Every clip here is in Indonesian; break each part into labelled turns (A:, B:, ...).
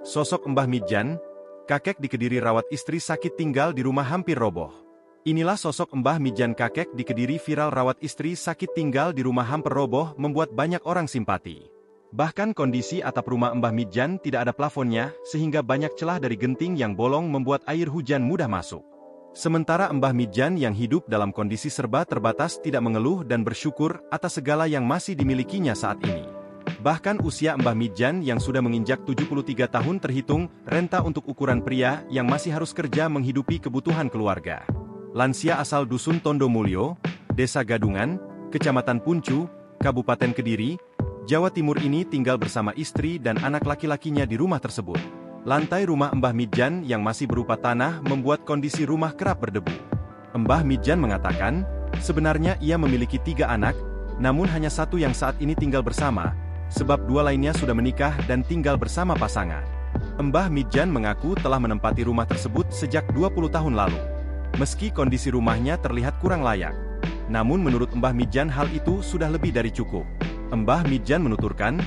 A: Sosok Mbah Midjan, kakek di Kediri rawat istri sakit tinggal di rumah hampir roboh. Inilah sosok Mbah Midjan kakek di Kediri viral rawat istri sakit tinggal di rumah hampir roboh membuat banyak orang simpati. Bahkan kondisi atap rumah Mbah Midjan tidak ada plafonnya, sehingga banyak celah dari genting yang bolong membuat air hujan mudah masuk. Sementara Mbah Midjan yang hidup dalam kondisi serba terbatas tidak mengeluh dan bersyukur atas segala yang masih dimilikinya saat ini. Bahkan usia Mbah Midjan yang sudah menginjak 73 tahun terhitung renta untuk ukuran pria yang masih harus kerja menghidupi kebutuhan keluarga. Lansia asal Dusun Tondo Mulyo, Desa Gadungan, Kecamatan Puncu, Kabupaten Kediri, Jawa Timur ini tinggal bersama istri dan anak laki-lakinya di rumah tersebut. Lantai rumah Mbah Midjan yang masih berupa tanah membuat kondisi rumah kerap berdebu. Mbah Midjan mengatakan, sebenarnya ia memiliki 3 anak, namun hanya satu yang saat ini tinggal bersama, sebab 2 lainnya sudah menikah dan tinggal bersama pasangan. Mbah Midjan mengaku telah menempati rumah tersebut sejak 20 tahun lalu. Meski kondisi rumahnya terlihat kurang layak, namun menurut Mbah Midjan hal itu sudah lebih dari cukup. Mbah Midjan menuturkan,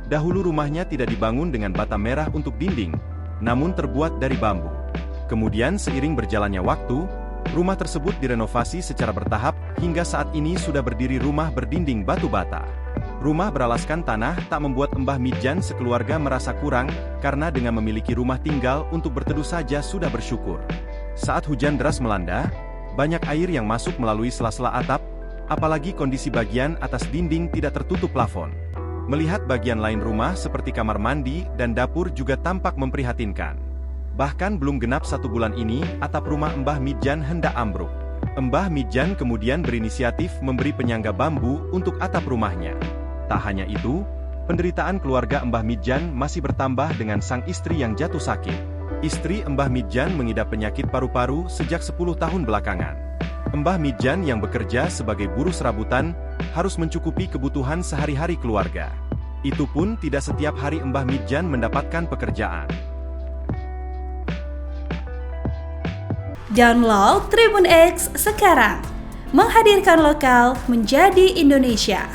A: dahulu rumahnya tidak dibangun dengan bata merah untuk dinding, namun terbuat dari bambu. Kemudian seiring berjalannya waktu, rumah tersebut direnovasi secara bertahap, hingga saat ini sudah berdiri rumah berdinding batu bata. Rumah beralaskan tanah tak membuat Mbah Midjan sekeluarga merasa kurang, karena dengan memiliki rumah tinggal untuk berteduh saja sudah bersyukur. Saat hujan deras melanda, banyak air yang masuk melalui sela-sela atap, apalagi kondisi bagian atas dinding tidak tertutup plafon. Melihat bagian lain rumah seperti kamar mandi dan dapur juga tampak memprihatinkan. Bahkan belum genap 1 bulan ini, atap rumah Mbah Midjan hendak ambruk. Mbah Midjan kemudian berinisiatif memberi penyangga bambu untuk atap rumahnya. Tak hanya itu, penderitaan keluarga Mbah Midjan masih bertambah dengan sang istri yang jatuh sakit. Istri Mbah Midjan mengidap penyakit paru-paru sejak 10 tahun belakangan. Mbah Midjan yang bekerja sebagai buruh serabutan, harus mencukupi kebutuhan sehari-hari keluarga. Itu pun tidak setiap hari Mbah Midjan mendapatkan pekerjaan.
B: Download Tribun X sekarang, menghadirkan lokal menjadi Indonesia.